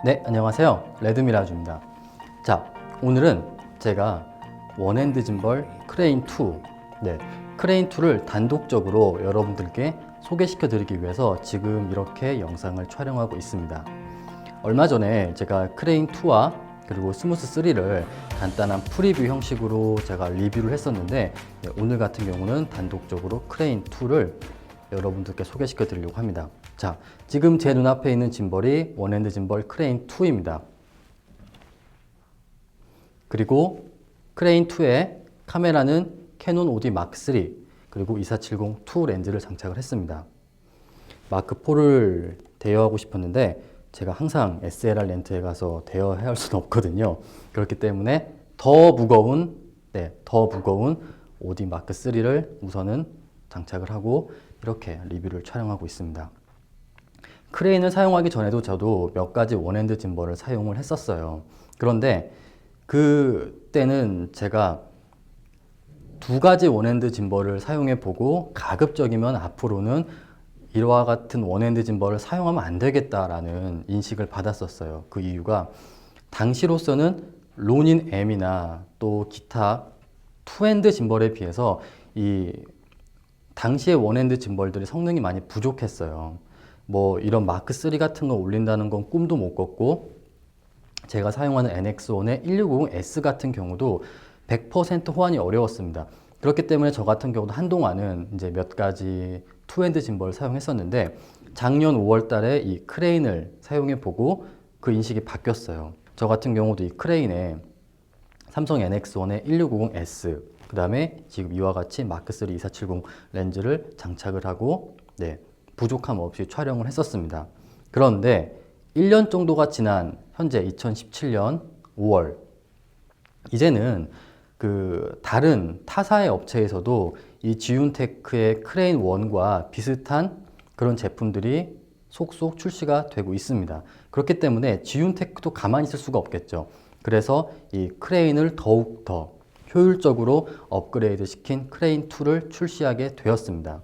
네, 안녕하세요. 레드미라주입니다. 자, 오늘은 제가 원핸드 짐벌 크레인2, 크레인2를 단독적으로 여러분들께 소개시켜 드리기 위해서 지금 이렇게 영상을 촬영하고 있습니다. 얼마 전에 제가 크레인2와 그리고 스무스3를 간단한 프리뷰 형식으로 제가 리뷰를 했었는데, 오늘 같은 경우는 단독적으로 크레인2를 여러분들께 소개시켜 드리려고 합니다. 자, 지금 제 눈앞에 있는 짐벌이 원핸드 짐벌 크레인2입니다. 그리고 크레인2의 카메라는 캐논 OD 마크3 그리고 2470-2 렌즈를 장착을 했습니다. 마크4를 대여하고 싶었는데 제가 항상 SLR 렌트에 가서 대여해야 할 수는 없거든요. 그렇기 때문에 더 무거운 OD 마크3를 우선은 장착을 하고 이렇게 리뷰를 촬영하고 있습니다. 크레인을 사용하기 전에도 저도 몇 가지 원핸드 짐벌을 사용을 했었어요. 그런데 그때는 제가 두 가지 원핸드 짐벌을 사용해 보고 가급적이면 앞으로는 이와 같은 원핸드 짐벌을 사용하면 안 되겠다라는 인식을 받았었어요. 그 이유가 당시로서는 로닌 M이나 또 기타 투핸드 짐벌에 비해서 이 당시의 원핸드 짐벌들이 성능이 많이 부족했어요. 뭐 이런 마크3 같은 거 올린다는 건 꿈도 못 꿨고, 제가 사용하는 NX1의 1650S 같은 경우도 100% 호환이 어려웠습니다. 그렇기 때문에 저 같은 경우도 한동안은 이제 몇 가지 투핸드 짐벌을 사용했었는데, 작년 5월 달에 이 크레인을 사용해 보고 그 인식이 바뀌었어요. 저 같은 경우도 이 크레인에 삼성 NX1의 1650S, 그 다음에 지금 이와 같이 마크3 2470 렌즈를 장착을 하고 부족함 없이 촬영을 했었습니다. 그런데 1년 정도가 지난 현재 2017년 5월, 이제는 그 다른 타사의 업체에서도 이 지윤테크의 크레인 1과 비슷한 그런 제품들이 속속 출시가 되고 있습니다. 그렇기 때문에 지윤테크도 가만히 있을 수가 없겠죠. 그래서 이 크레인을 더욱 더 효율적으로 업그레이드 시킨 크레인2를 출시하게 되었습니다.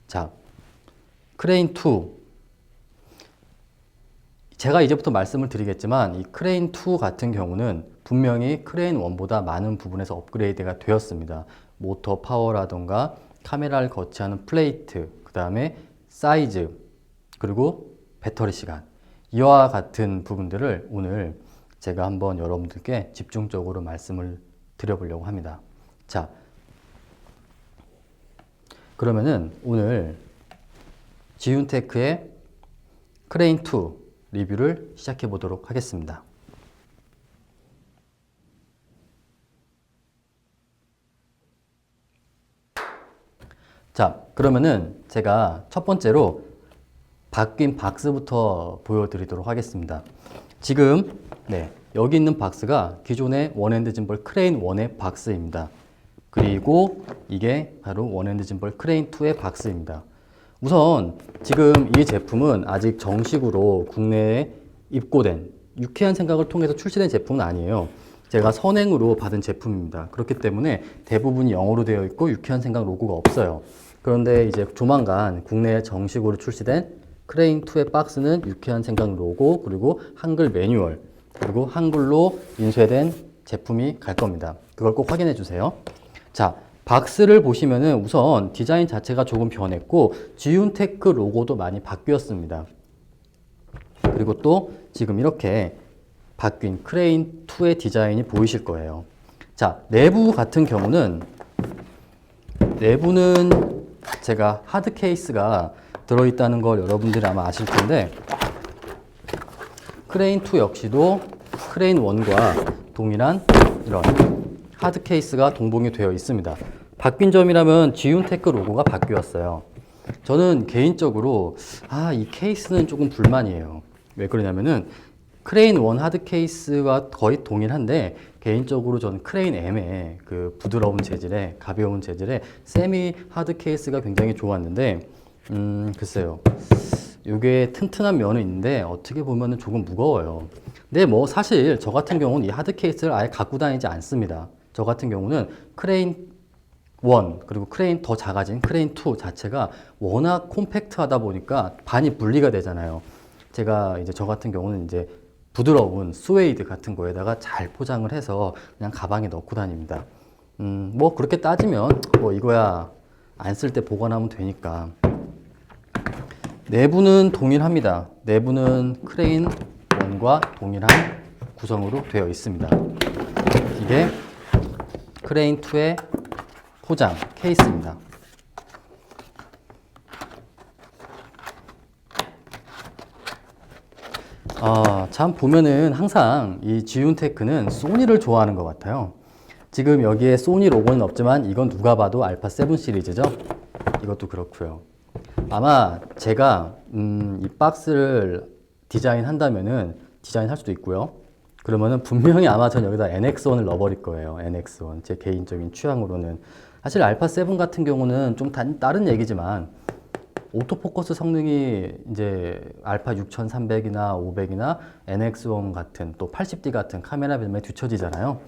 자, 크레인2. 제가 이제부터 말씀을 드리겠지만 이 크레인2 같은 경우는 분명히 크레인1보다 많은 부분에서 업그레이드가 되었습니다. 모터 파워라던가 카메라를 거치하는 플레이트, 그 다음에 사이즈, 그리고 배터리 시간, 이와 같은 부분들을 오늘 제가 한번 여러분들께 집중적으로 말씀을 드려보려고 합니다. 자, 그러면은 오늘 지윤테크의 크레인2 리뷰를 시작해 보도록 하겠습니다. 자, 그러면은 제가 첫 번째로 바뀐 박스부터 보여드리도록 하겠습니다. 지금 여기 있는 박스가 기존의 원핸드 짐벌 크레인 1의 박스입니다. 그리고 이게 바로 원핸드 짐벌 크레인 2의 박스입니다. 우선 지금 이 제품은 아직 정식으로 국내에 입고된, 유쾌한 생각을 통해서 출시된 제품은 아니에요. 제가 선행으로 받은 제품입니다. 그렇기 때문에 대부분이 영어로 되어 있고 유쾌한 생각 로고가 없어요. 그런데 이제 조만간 국내에 정식으로 출시된 크레인2의 박스는 유쾌한 생각 로고, 그리고 한글 매뉴얼, 그리고 한글로 인쇄된 제품이 갈 겁니다. 그걸 꼭 확인해 주세요. 자, 박스를 보시면은 우선 디자인 자체가 조금 변했고 지윤테크 로고도 많이 바뀌었습니다. 그리고 또 지금 이렇게 바뀐 크레인2의 디자인이 보이실 거예요. 자, 내부 같은 경우는, 내부는 제가 하드 케이스가 들어있다는 걸 여러분들이 아마 아실 텐데, 크레인2 역시도 크레인1과 동일한 이런 하드 케이스가 동봉이 되어 있습니다. 바뀐 점이라면 지윤테크 로고가 바뀌었어요. 저는 개인적으로 이 케이스는 조금 불만이에요. 왜 그러냐면은 크레인1 하드 케이스와 거의 동일한데, 개인적으로 저는 크레인 M의 그 부드러운 재질의, 가벼운 재질의 세미 하드 케이스가 굉장히 좋았는데, 글쎄요. 이게 튼튼한 면은 있는데 어떻게 보면은 조금 무거워요. 근데 뭐 사실 저 같은 경우는 이 하드 케이스를 아예 갖고 다니지 않습니다. 저 같은 경우는 크레인 1 그리고 크레인 더 작아진 크레인 2 자체가 워낙 콤팩트하다 보니까 반이 분리가 되잖아요. 제가 이제 저 같은 경우는 이제 부드러운 스웨이드 같은 거에다가 잘 포장을 해서 그냥 가방에 넣고 다닙니다. 뭐 그렇게 따지면 뭐 이거야 안 쓸 때 보관하면 되니까. 내부는 동일합니다. 내부는 크레인 1과 동일한 구성으로 되어 있습니다. 이게 크레인 2의 포장 케이스입니다. 참 보면은 항상 이 지윤테크는 소니를 좋아하는 것 같아요. 지금 여기에 소니 로고는 없지만 이건 누가 봐도 알파 7 시리즈죠. 이것도 그렇고요. 아마 제가 이 박스를 디자인한다면은 디자인할 수도 있고요. 그러면은 분명히 아마 전 여기다 NX1을 넣어버릴 거예요. NX1 제 개인적인 취향으로는. 사실 알파 7 같은 경우는 좀 다른 얘기지만 오토포커스 성능이 이제 알파 6300이나 500이나 NX1 같은 또 80D 같은 카메라 비중에 뒤처지잖아요.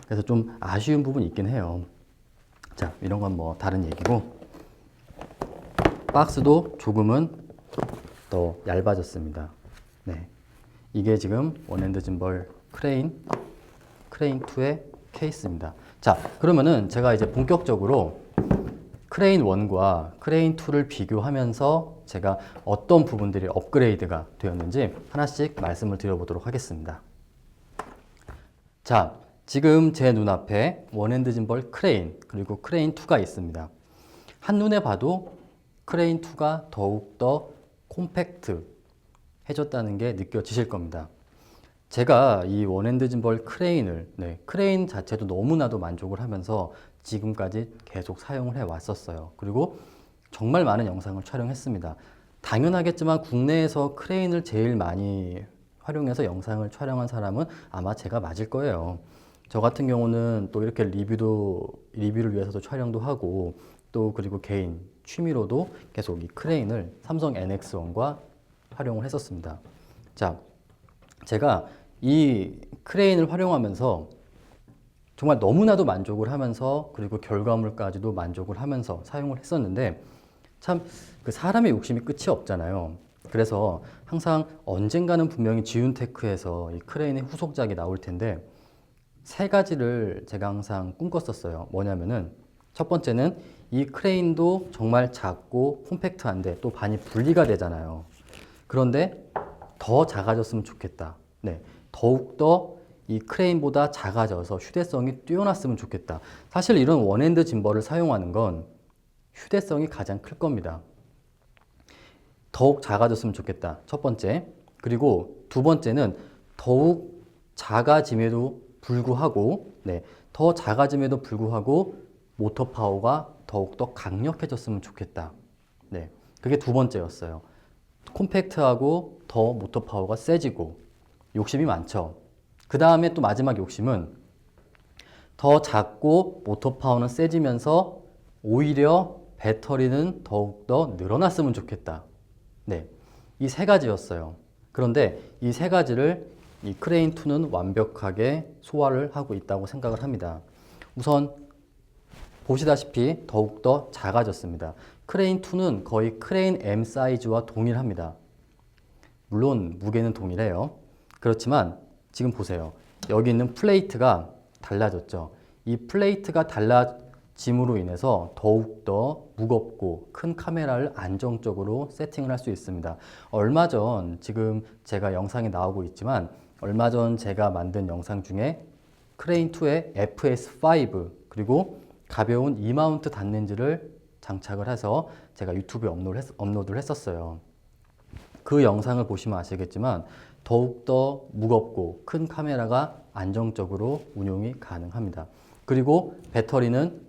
그래서 좀 아쉬운 부분이 있긴 해요. 자, 이런 건 뭐 다른 얘기고. 박스도 조금은 더 얇아졌습니다. 네. 이게 지금 원핸드 짐벌 크레인 2의 케이스입니다. 자, 그러면은 제가 이제 본격적으로 크레인 1과 크레인 2를 비교하면서 제가 어떤 부분들이 업그레이드가 되었는지 하나씩 말씀을 드려보도록 하겠습니다. 자, 지금 제 눈앞에 원핸드 짐벌 크레인 그리고 크레인 2가 있습니다. 한눈에 봐도 크레인 2가 더욱더 콤팩트 해졌다는 게 느껴지실 겁니다. 제가 이 원핸드 짐벌 크레인을 크레인 자체도 너무나도 만족을 하면서 지금까지 계속 사용을 해 왔었어요. 그리고 정말 많은 영상을 촬영했습니다. 당연하겠지만 국내에서 크레인을 제일 많이 활용해서 영상을 촬영한 사람은 아마 제가 맞을 거예요. 저 같은 경우는 또 이렇게 리뷰를 위해서도 촬영도 하고 또 그리고 개인 취미로도 계속 이 크레인을 삼성 NX1과 활용을 했었습니다. 자, 제가 이 크레인을 활용하면서 정말 너무나도 만족을 하면서 그리고 결과물까지도 만족을 하면서 사용을 했었는데 참 그 사람의 욕심이 끝이 없잖아요. 그래서 항상 언젠가는 분명히 지윤테크에서 이 크레인의 후속작이 나올 텐데 세 가지를 제가 항상 꿈꿨었어요. 뭐냐면은 첫 번째는 이 크레인도 정말 작고 콤팩트한데 또 반이 분리가 되잖아요. 그런데 더 작아졌으면 좋겠다. 네, 더욱더 이 크레인보다 작아져서 휴대성이 뛰어났으면 좋겠다. 사실 이런 원핸드 짐벌을 사용하는 건 휴대성이 가장 클 겁니다. 더욱 작아졌으면 좋겠다. 첫 번째. 그리고 두 번째는 더욱 작아짐에도 불구하고, 더 작아짐에도 불구하고 모터 파워가 더욱더 강력해졌으면 좋겠다. 네, 그게 두 번째였어요. 콤팩트하고 더 모터 파워가 세지고 욕심이 많죠. 그 다음에 또 마지막 욕심은 더 작고 모터 파워는 세지면서 오히려 배터리는 더욱더 늘어났으면 좋겠다. 네, 이 세 가지였어요. 그런데 이 세 가지를 이 크레인 2는 완벽하게 소화를 하고 있다고 생각을 합니다. 우선 보시다시피 더욱더 작아졌습니다. 크레인 2는 거의 크레인 M 사이즈와 동일합니다. 물론 무게는 동일해요. 그렇지만 지금 보세요. 여기 있는 플레이트가 달라졌죠. 이 플레이트가 달라짐으로 인해서 더욱더 무겁고 큰 카메라를 안정적으로 세팅을 할 수 있습니다. 얼마 전 지금 제가 영상이 나오고 있지만 얼마 전 제가 만든 영상 중에 크레인 2의 FS5 그리고 가벼운 E마운트 닿는지를 장착을 해서 제가 유튜브에 업로드를 했었어요. 그 영상을 보시면 아시겠지만 더욱더 무겁고 큰 카메라가 안정적으로 운용이 가능합니다. 그리고 배터리는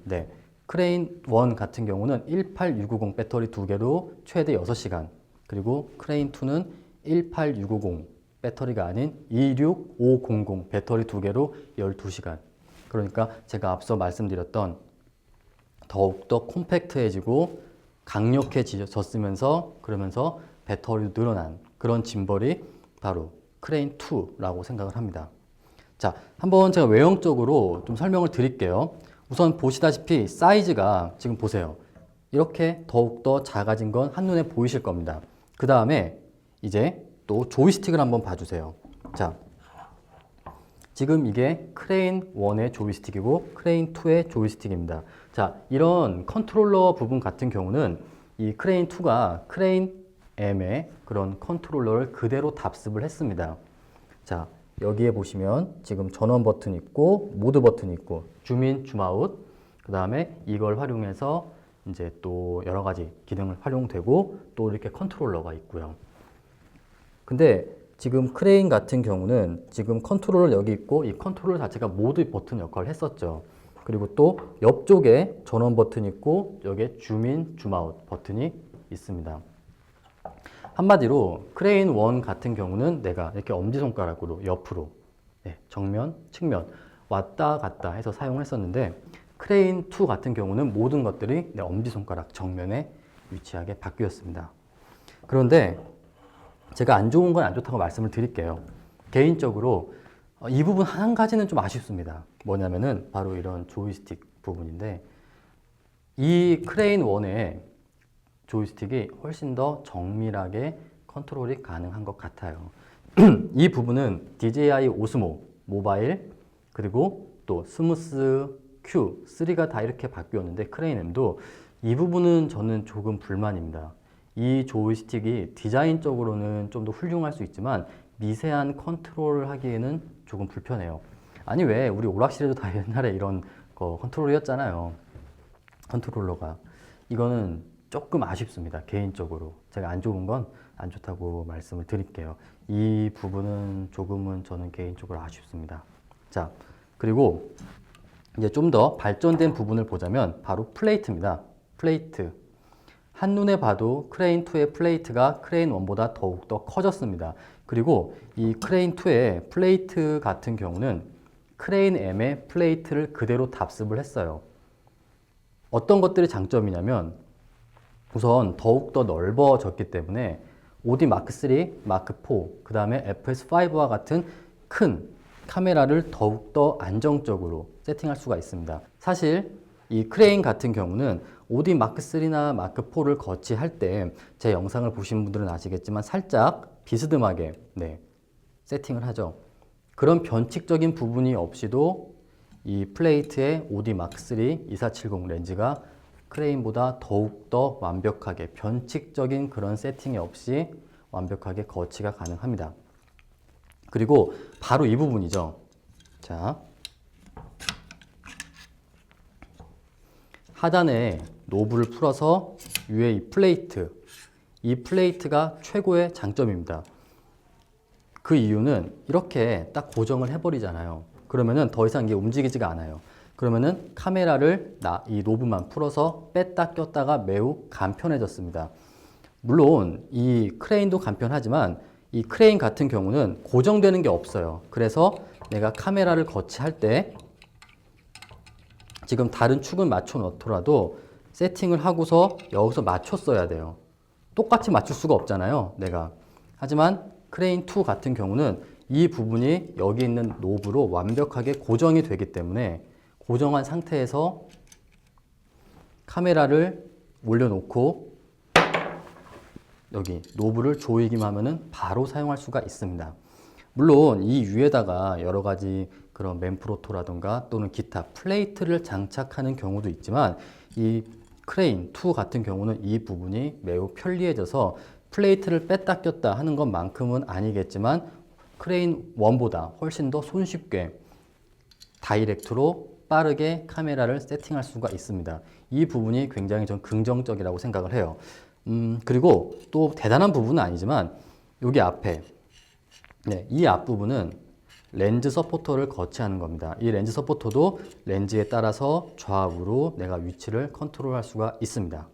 크레인 1 같은 경우는 18690 배터리 2개로 최대 6시간 그리고 크레인 2는 18650 배터리가 아닌 26500 배터리 2개로 12시간. 그러니까 제가 앞서 말씀드렸던 더욱더 콤팩트해지고 강력해졌으면서 그러면서 배터리도 늘어난 그런 짐벌이 바로 크레인 2라고 생각을 합니다. 자, 한번 제가 외형적으로 좀 설명을 드릴게요. 우선 보시다시피 사이즈가 지금 보세요. 이렇게 더욱더 작아진 건 한눈에 보이실 겁니다. 그 다음에 이제 또 조이스틱을 한번 봐주세요. 자, 지금 이게 크레인 1의 조이스틱이고 크레인 2의 조이스틱입니다. 자, 이런 컨트롤러 부분 같은 경우는 이 크레인 2가 크레인 M의 그런 컨트롤러를 그대로 답습을 했습니다. 자, 여기에 보시면 지금 전원 버튼 있고 모드 버튼 있고 줌인, 줌아웃, 그 다음에 이걸 활용해서 이제 또 여러 가지 기능을 활용되고 또 이렇게 컨트롤러가 있고요. 근데 지금 크레인 같은 경우는 지금 컨트롤러 여기 있고 이 컨트롤러 자체가 모드 버튼 역할을 했었죠. 그리고 또 옆쪽에 전원 버튼 있고 여기에 줌인, 줌아웃 버튼이 있습니다. 한마디로 크레인 1 같은 경우는 내가 이렇게 엄지손가락으로 옆으로 정면, 측면 왔다 갔다 해서 사용했었는데 크레인 2 같은 경우는 모든 것들이 내 엄지손가락 정면에 위치하게 바뀌었습니다. 그런데 제가 안 좋은 건 안 좋다고 말씀을 드릴게요. 개인적으로 이 부분 한 가지는 좀 아쉽습니다. 뭐냐면은 바로 이런 조이스틱 부분인데 이 크레인 1의 조이스틱이 훨씬 더 정밀하게 컨트롤이 가능한 것 같아요. 이 부분은 DJI 오스모 모바일 그리고 또 스무스 Q3가 다 이렇게 바뀌었는데 크레인 M도 이 부분은 저는 조금 불만입니다. 이 조이스틱이 디자인적으로는 좀 더 훌륭할 수 있지만 미세한 컨트롤을 하기에는 조금 불편해요. 아니 왜 우리 오락실에도 다 옛날에 이런 거 컨트롤이었잖아요. 컨트롤러가. 이거는 조금 아쉽습니다. 개인적으로. 제가 안 좋은 건 안 좋다고 말씀을 드릴게요. 이 부분은 조금은 저는 개인적으로 아쉽습니다. 자, 그리고 이제 좀 더 발전된 부분을 보자면 바로 플레이트입니다. 플레이트. 한눈에 봐도 크레인 2의 플레이트가 크레인 1보다 더욱더 커졌습니다. 그리고 이 크레인 2의 플레이트 같은 경우는 크레인 M의 플레이트를 그대로 답습을 했어요. 어떤 것들이 장점이냐면 우선 더욱더 넓어졌기 때문에 OD 마크3, 마크4, 그 다음에 FS5와 같은 큰 카메라를 더욱더 안정적으로 세팅할 수가 있습니다. 사실 이 크레인 같은 경우는 OD 마크3나 마크4를 거치할 때 제 영상을 보신 분들은 아시겠지만 살짝 비스듬하게 세팅을 하죠. 그런 변칙적인 부분이 없이도 이 플레이트의 OD 마크3 2470 렌즈가 크레인보다 더욱더 완벽하게 변칙적인 그런 세팅이 없이 완벽하게 거치가 가능합니다. 그리고 바로 이 부분이죠. 자, 하단에 노브를 풀어서 위에 이 플레이트가 최고의 장점입니다. 그 이유는 이렇게 딱 고정을 해버리잖아요. 그러면은 더 이상 이게 움직이지가 않아요. 그러면은 카메라를 이 노브만 풀어서 뺐다 꼈다가 매우 간편해졌습니다. 물론 이 크레인도 간편하지만 이 크레인 같은 경우는 고정되는 게 없어요. 그래서 내가 카메라를 거치할 때 지금 다른 축은 맞춰 놓더라도 세팅을 하고서 여기서 맞췄어야 돼요. 똑같이 맞출 수가 없잖아요, 내가. 하지만 크레인 2 같은 경우는 이 부분이 여기 있는 노브로 완벽하게 고정이 되기 때문에 고정한 상태에서 카메라를 올려놓고 여기 노브를 조이기만 하면은 바로 사용할 수가 있습니다. 물론 이 위에다가 여러 가지 그런 맨프로토라든가 또는 기타 플레이트를 장착하는 경우도 있지만 이 크레인 2 같은 경우는 이 부분이 매우 편리해져서 플레이트를 뺐다 꼈다 하는 것만큼은 아니겠지만 크레인 1보다 훨씬 더 손쉽게 다이렉트로 빠르게 카메라를 세팅할 수가 있습니다. 이 부분이 굉장히 좀 긍정적이라고 생각을 해요. 그리고 또 대단한 부분은 아니지만 여기 앞에 이 앞부분은 렌즈 서포터를 거치하는 겁니다. 이 렌즈 서포터도 렌즈에 따라서 좌우로 내가 위치를 컨트롤할 수가 있습니다.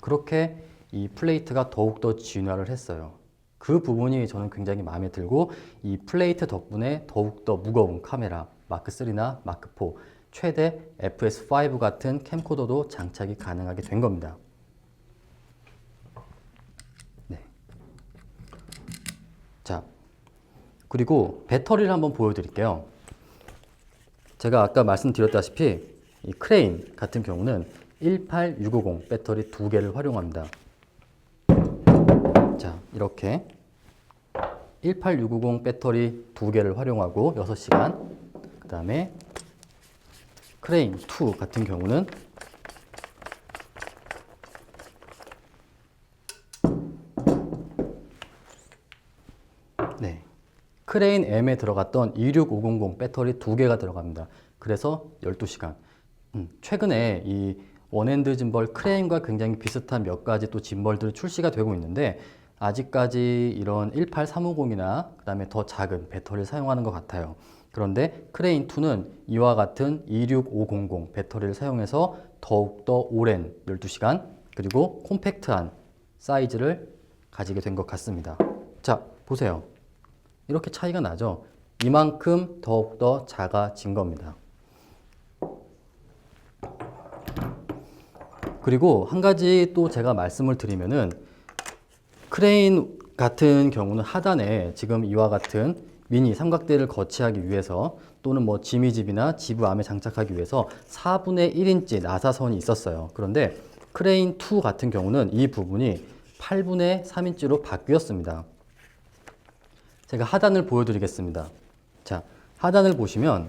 그렇게 이 플레이트가 더욱더 진화를 했어요. 그 부분이 저는 굉장히 마음에 들고 이 플레이트 덕분에 더욱더 무거운 카메라 마크3나 마크4 최대 FS5 같은 캠코더도 장착이 가능하게 된 겁니다. 자, 그리고 배터리를 한번 보여드릴게요. 제가 아까 말씀드렸다시피 이 크레인 같은 경우는 18650 배터리 2개를 활용합니다. 자, 이렇게 18650 배터리 2개를 활용하고 6시간, 그 다음에 크레인 2 같은 경우는 네, 크레인 M에 들어갔던 26500 배터리 2개가 들어갑니다. 그래서 12시간. 최근에 이 원핸드 짐벌 크레인과 굉장히 비슷한 몇 가지 또 짐벌들이 출시가 되고 있는데 아직까지 이런 18350이나 그 다음에 더 작은 배터리를 사용하는 것 같아요. 그런데 크레인 2는 이와 같은 26500 배터리를 사용해서 더욱더 오랜 12시간 그리고 콤팩트한 사이즈를 가지게 된 것 같습니다. 자, 보세요. 이렇게 차이가 나죠? 이만큼 더욱더 작아진 겁니다. 그리고 한 가지 또 제가 말씀을 드리면은 크레인 같은 경우는 하단에 지금 이와 같은 미니 삼각대를 거치하기 위해서 또는 뭐 지미집이나 지부암에 장착하기 위해서 4분의 1인치 나사선이 있었어요. 그런데 크레인 2 같은 경우는 이 부분이 8분의 3인치로 바뀌었습니다. 제가 하단을 보여드리겠습니다. 자, 하단을 보시면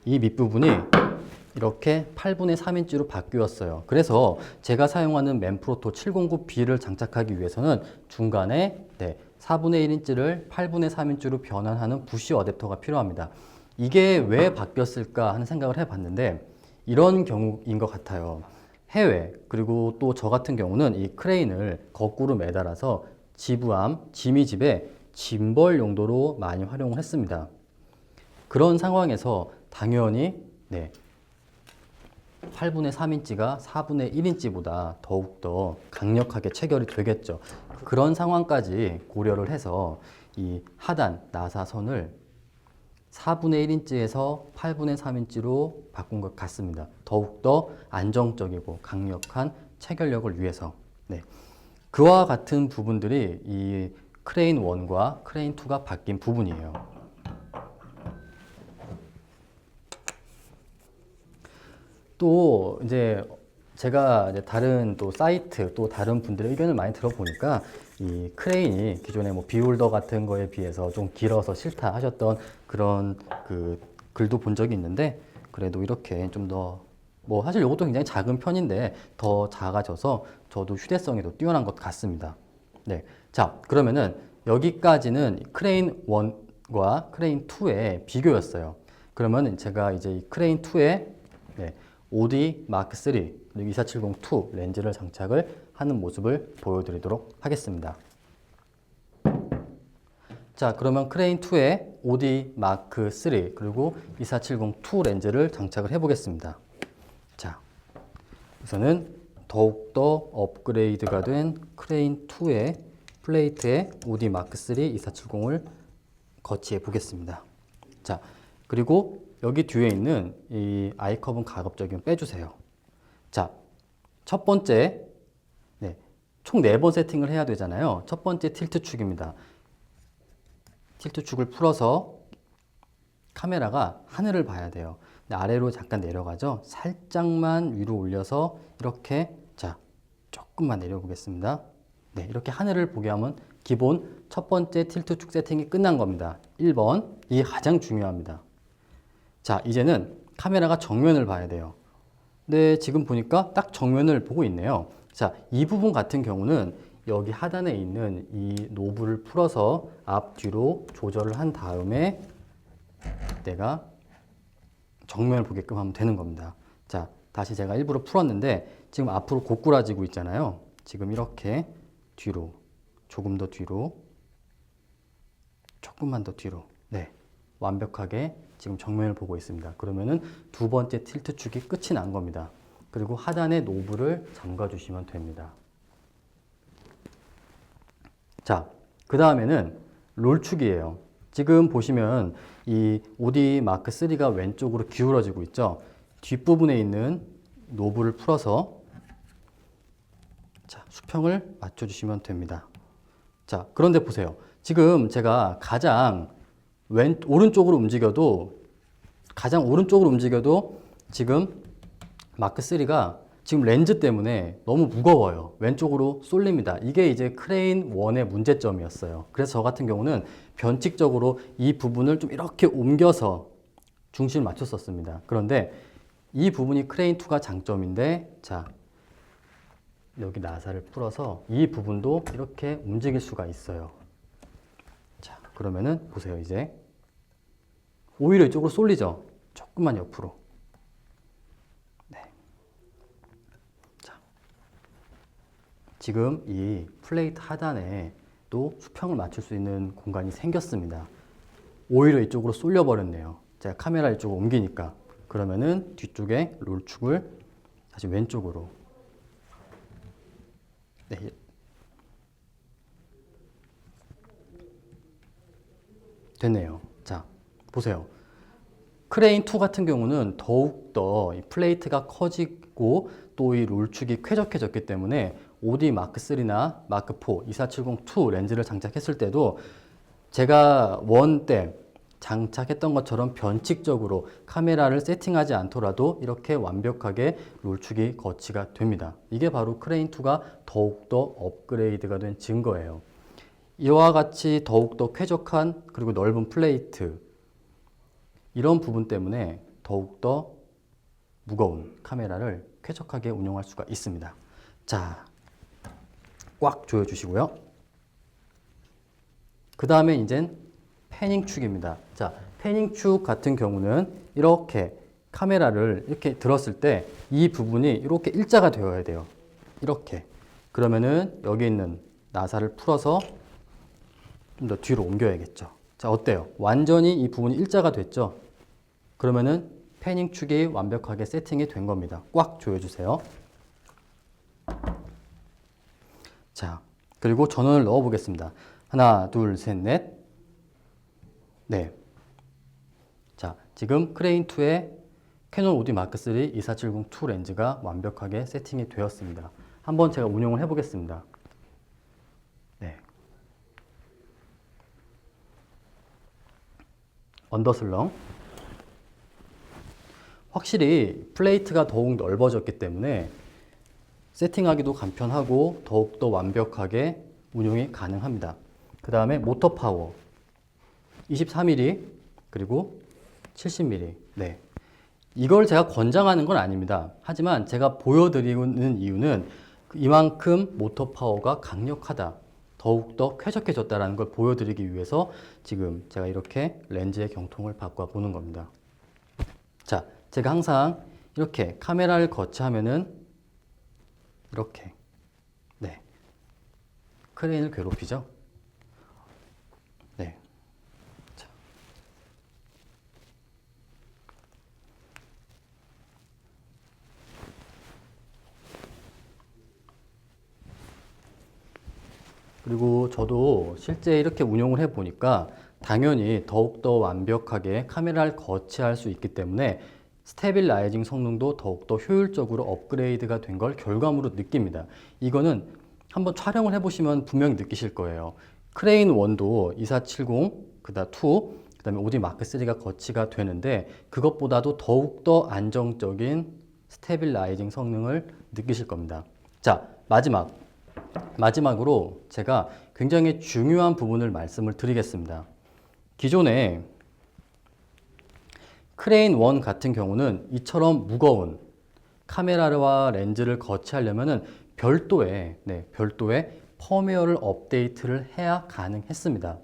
이 밑부분이 이렇게 8분의 3인치로 바뀌었어요. 그래서 제가 사용하는 맨프로토 709B를 장착하기 위해서는 중간에 4분의 1인치를 8분의 3인치로 변환하는 부시 어댑터가 필요합니다. 이게 왜 바뀌었을까 하는 생각을 해봤는데 이런 경우인 것 같아요. 해외 그리고 또 저 같은 경우는 이 크레인을 거꾸로 매달아서 지부암, 지미집에 짐벌 용도로 많이 활용을 했습니다. 그런 상황에서 당연히 8분의 3인치가 4분의 1인치보다 더욱더 강력하게 체결이 되겠죠. 그런 상황까지 고려를 해서 이 하단 나사선을 4분의 1인치에서 8분의 3인치로 바꾼 것 같습니다. 더욱더 안정적이고 강력한 체결력을 위해서. 그와 같은 부분들이 이 크레인 1과 크레인 2가 바뀐 부분이에요. 또 이제 제가 이제 다른 또 사이트 또 다른 분들의 의견을 많이 들어보니까 이 크레인이 기존에 뭐 비홀더 같은 거에 비해서 좀 길어서 싫다 하셨던 그런 그 글도 본 적이 있는데 그래도 이렇게 좀 더 뭐 사실 이것도 굉장히 작은 편인데 더 작아져서 저도 휴대성에도 뛰어난 것 같습니다. 자, 그러면은 여기까지는 크레인 1과 크레인 2의 비교였어요. 그러면 제가 이제 이 크레인 2의 OD 마크 3 그리고 2470-2 렌즈를 장착을 하는 모습을 보여드리도록 하겠습니다. 자, 그러면 크레인 2의 OD 마크 3 그리고 2470-2 렌즈를 장착을 해보겠습니다. 자, 우선은 더욱더 업그레이드가 된 크레인 2의 플레이트에 OD 마크 3 2470을 거치해 보겠습니다. 자, 그리고 여기 뒤에 있는 이 아이커브 가급적이면 빼주세요. 자, 첫 번째, 총 4번 세팅을 해야 되잖아요. 첫 번째 틸트 축입니다. 틸트 축을 풀어서 카메라가 하늘을 봐야 돼요. 아래로 잠깐 내려가죠. 살짝만 위로 올려서 이렇게 자 조금만 내려보겠습니다. 이렇게 하늘을 보게 하면 기본 첫 번째 틸트 축 세팅이 끝난 겁니다. 1번, 이게 가장 중요합니다. 자, 이제는 카메라가 정면을 봐야 돼요. 근데 지금 보니까 딱 정면을 보고 있네요. 자, 이 부분 같은 경우는 여기 하단에 있는 이 노브를 풀어서 앞뒤로 조절을 한 다음에 내가 정면을 보게끔 하면 되는 겁니다. 자, 다시 제가 일부러 풀었는데 지금 앞으로 고꾸라지고 있잖아요. 지금 이렇게 뒤로, 조금 더 뒤로, 조금만 더 뒤로. 완벽하게 지금 정면을 보고 있습니다. 그러면은 두 번째 틸트 축이 끝이 난 겁니다. 그리고 하단의 노브를 잠가 주시면 됩니다. 자, 그 다음에는 롤축이에요. 지금 보시면 이 OD 마크 3가 왼쪽으로 기울어지고 있죠. 뒷부분에 있는 노브를 풀어서 자, 수평을 맞춰주시면 됩니다. 자, 그런데 보세요. 지금 제가 가장 오른쪽으로 움직여도 지금 마크 3가 지금 렌즈 때문에 너무 무거워요. 왼쪽으로 쏠립니다. 이게 이제 크레인 1의 문제점이었어요. 그래서 저 같은 경우는 변칙적으로 이 부분을 좀 이렇게 옮겨서 중심을 맞췄었습니다. 그런데 이 부분이 크레인 2가 장점인데, 자, 여기 나사를 풀어서 이 부분도 이렇게 움직일 수가 있어요. 자, 그러면은 보세요. 이제 오히려 이쪽으로 쏠리죠. 조금만 옆으로. 네. 자, 지금 이 플레이트 하단에 또 수평을 맞출 수 있는 공간이 생겼습니다. 오히려 이쪽으로 쏠려 버렸네요. 제가 카메라 이쪽으로 옮기니까. 그러면은 뒤쪽에 롤축을 다시 왼쪽으로. 네. 됐네요. 자, 보세요. 크레인 2 같은 경우는 더욱더 이 플레이트가 커지고 또 이 롤축이 쾌적해졌기 때문에 OD 마크 3나 마크 4, 2470-2 렌즈를 장착했을 때도 제가 원 때 장착했던 것처럼 변칙적으로 카메라를 세팅하지 않더라도 이렇게 완벽하게 롤축이 거치가 됩니다. 이게 바로 크레인 2가 더욱더 업그레이드가 된 증거예요. 이와 같이 더욱더 쾌적한 그리고 넓은 플레이트, 이런 부분 때문에 더욱더 무거운 카메라를 쾌적하게 운용할 수가 있습니다. 자, 꽉 조여주시고요. 그 다음에 이젠 패닝축입니다. 자, 패닝축 같은 경우는 이렇게 카메라를 이렇게 들었을 때 이 부분이 이렇게 일자가 되어야 돼요. 이렇게. 그러면은 여기 있는 나사를 풀어서 좀 더 뒤로 옮겨야겠죠. 자, 어때요? 완전히 이 부분이 일자가 됐죠? 그러면은 패닝축이 완벽하게 세팅이 된 겁니다. 꽉 조여주세요. 자, 그리고 전원을 넣어 보겠습니다. 하나, 둘, 셋, 넷. 네. 자, 지금 크레인 2의 캐논 OD 마크 3 2470-2 렌즈가 완벽하게 세팅이 되었습니다. 한번 제가 운용을 해보겠습니다. 네. 언더슬렁. 확실히 플레이트가 더욱 넓어졌기 때문에 세팅하기도 간편하고 더욱더 완벽하게 운용이 가능합니다. 그 다음에 모터 파워 24mm 그리고 70mm. 네. 이걸 제가 권장하는 건 아닙니다. 하지만 제가 보여드리는 이유는 이만큼 모터 파워가 강력하다, 더욱더 쾌적해졌다는 걸 보여드리기 위해서 지금 제가 이렇게 렌즈의 경통을 바꿔 보는 겁니다. 자, 제가 항상 이렇게 카메라를 거치하면은 이렇게, 네, 크레인을 괴롭히죠. 네. 자. 그리고 저도 실제 이렇게 운용을 해 보니까 당연히 더욱더 완벽하게 카메라를 거치할 수 있기 때문에 스테빌라이징 성능도 더욱더 효율적으로 업그레이드가 된 걸 결과물로 느낍니다. 이거는 한번 촬영을 해보시면 분명히 느끼실 거예요. 크레인 1도 2470, 그다음 2, 그다음에 OD 마크 3가 거치가 되는데 그것보다도 더욱더 안정적인 스테빌라이징 성능을 느끼실 겁니다. 자, 마지막으로 제가 굉장히 중요한 부분을 말씀을 드리겠습니다. 기존에 크레인 1 같은 경우는 이처럼 무거운 카메라와 렌즈를 거치하려면은 별도의 펌웨어를 업데이트를 해야 가능했습니다.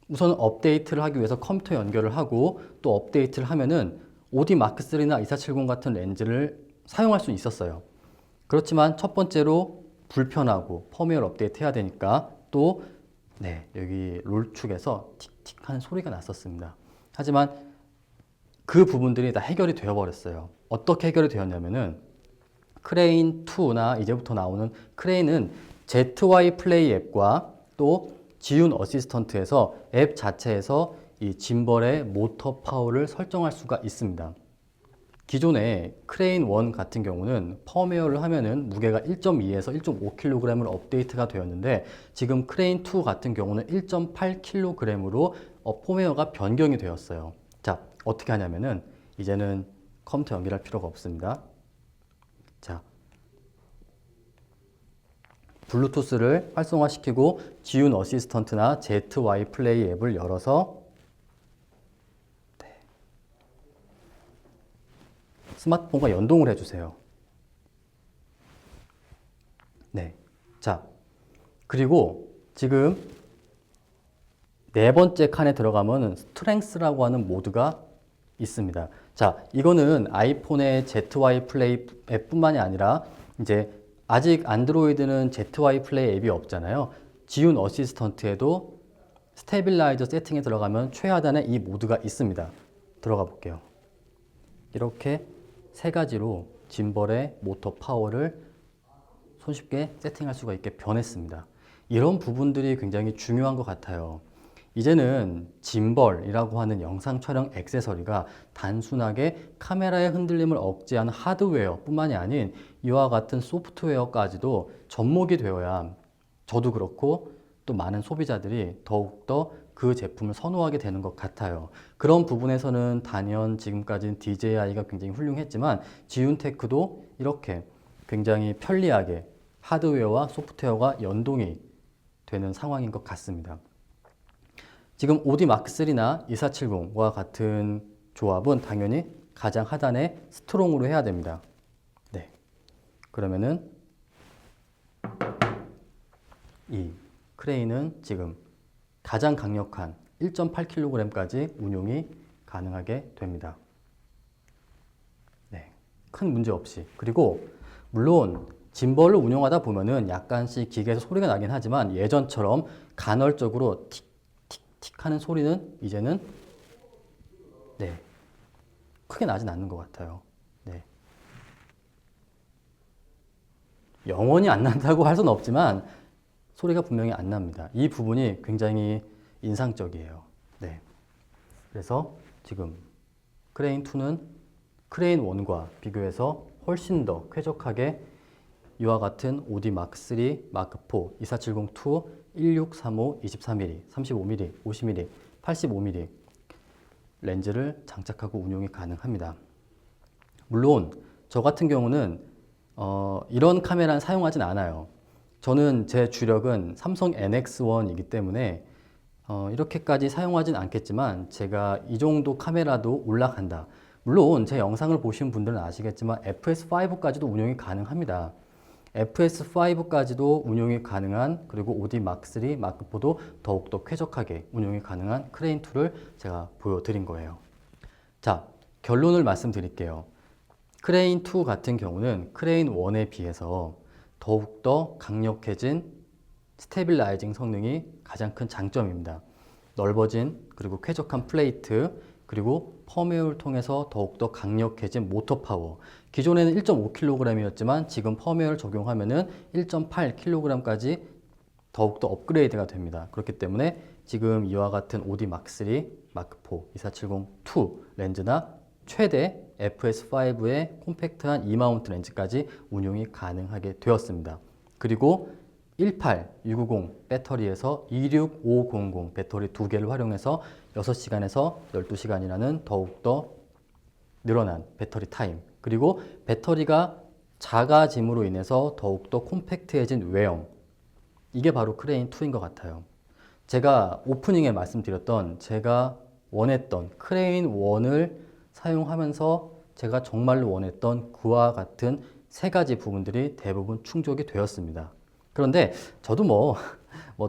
우선 업데이트를 하기 위해서 컴퓨터 연결을 하고 또 업데이트를 하면은 OD 마크 3나 2470 같은 렌즈를 사용할 수 있었어요. 그렇지만 첫 번째로 불편하고 펌웨어 업데이트 해야 되니까 또 여기 롤축에서 틱틱 하는 소리가 났었습니다. 하지만 그 부분들이 다 해결이 되어 버렸어요. 어떻게 해결이 되었냐면은 크레인 2나 이제부터 나오는 크레인은 ZY 플레이 앱과 또 지윤 어시스턴트에서 앱 자체에서 이 짐벌의 모터 파워를 설정할 수가 있습니다. 기존에 크레인 1 같은 경우는 펌웨어를 하면은 무게가 1.2에서 1.5kg으로 업데이트가 되었는데 지금 크레인 2 같은 경우는 1.8kg으로 펌웨어가 변경이 되었어요. 자, 어떻게 하냐면은 이제는 컴퓨터 연결할 필요가 없습니다. 자, 블루투스를 활성화시키고 지운 어시스턴트나 ZY 플레이 앱을 열어서 스마트폰과 연동을 해주세요. 네. 자, 그리고 지금 네 번째 칸에 들어가면 스트렝스라고 하는 모드가 있습니다. 자, 이거는 아이폰의 ZY 플레이 앱뿐만이 아니라 이제 아직 안드로이드는 ZY 플레이 앱이 없잖아요. 지운 어시스턴트에도 스테빌라이저 세팅에 들어가면 최하단에 이 모드가 있습니다. 들어가 볼게요. 이렇게 세 가지로 짐벌의 모터 파워를 손쉽게 세팅할 수가 있게 변했습니다. 이런 부분들이 굉장히 중요한 것 같아요. 이제는 짐벌이라고 하는 영상 촬영 액세서리가 단순하게 카메라의 흔들림을 억제하는 하드웨어 뿐만이 아닌 이와 같은 소프트웨어까지도 접목이 되어야 저도 그렇고 또 많은 소비자들이 더욱더 그 제품을 선호하게 되는 것 같아요. 그런 부분에서는 단연 지금까지는 DJI가 굉장히 훌륭했지만 지윤테크도 이렇게 굉장히 편리하게 하드웨어와 소프트웨어가 연동이 되는 상황인 것 같습니다. 지금 오디 마크3나 2470과 같은 조합은 당연히 가장 하단에 스트롱으로 해야 됩니다. 네. 그러면은 이 크레인은 지금 가장 강력한 1.8kg까지 운용이 가능하게 됩니다. 네. 큰 문제 없이. 그리고 물론 짐벌을 운용하다 보면은 약간씩 기계에서 소리가 나긴 하지만 예전처럼 간헐적으로 틱틱틱 하는 소리는 이제는 네. 크게 나진 않는 것 같아요. 네. 영원히 안 난다고 할 수는 없지만 소리가 분명히 안 납니다. 이 부분이 굉장히 인상적이에요. 네. 그래서 지금 크레인 2는 크레인 1과 비교해서 훨씬 더 쾌적하게 이와 같은 오디 마크3, 마크4, 2470-2, 1635, 23mm, 35mm, 50mm, 85mm 렌즈를 장착하고 운용이 가능합니다. 물론 저 같은 경우는 이런 카메라는 사용하진 않아요. 저는 제 주력은 삼성 NX1이기 때문에 이렇게까지 사용하진 않겠지만 제가 이 정도 카메라도 올라간다. 물론 제 영상을 보신 분들은 아시겠지만 FS5까지도 운용이 가능합니다. FS5까지도 운용이 가능한 그리고 오디 마크3, 마크4도 더욱더 쾌적하게 운용이 가능한 크레인 2를 제가 보여드린 거예요. 자, 결론을 말씀드릴게요. 크레인 2 같은 경우는 크레인 1에 비해서 더욱더 강력해진 스테빌라이징 성능이 가장 큰 장점입니다. 넓어진 그리고 쾌적한 플레이트 그리고 펌웨어를 통해서 더욱더 강력해진 모터 파워. 기존에는 1.5kg이었지만 지금 펌웨어를 적용하면 1.8kg까지 더욱더 업그레이드가 됩니다. 그렇기 때문에 지금 이와 같은 오디 마크3, 마크4, 2470-2 렌즈나 최대 FS5의 콤팩트한 E-마운트 렌즈까지 운용이 가능하게 되었습니다. 그리고 18690 배터리에서 26500 배터리 두 개를 활용해서 6시간에서 12시간이라는 더욱더 늘어난 배터리 타임 그리고 배터리가 작아짐으로 인해서 더욱더 콤팩트해진 외형 이게 바로 크레인 2인 것 같아요. 제가 오프닝에 말씀드렸던 제가 원했던 크레인 1을 사용하면서 제가 정말로 원했던 그와 같은 세 가지 부분들이 대부분 충족이 되었습니다. 그런데 저도 뭐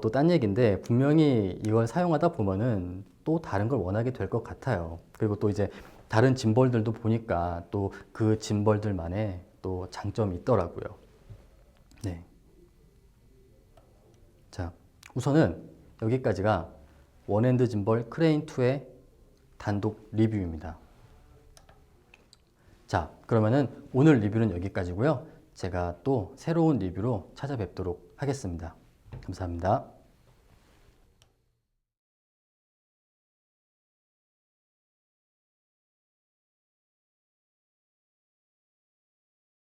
또 딴 얘기인데 분명히 이걸 사용하다 보면은 또 다른 걸 원하게 될 것 같아요. 그리고 또 이제 다른 짐벌들도 보니까 또 그 짐벌들만의 또 장점이 있더라고요. 네. 자, 우선은 여기까지가 원핸드 짐벌 크레인 2의 단독 리뷰입니다. 자, 그러면은 오늘 리뷰는 여기까지고요. 제가 또 새로운 리뷰로 찾아뵙도록 하겠습니다. 감사합니다.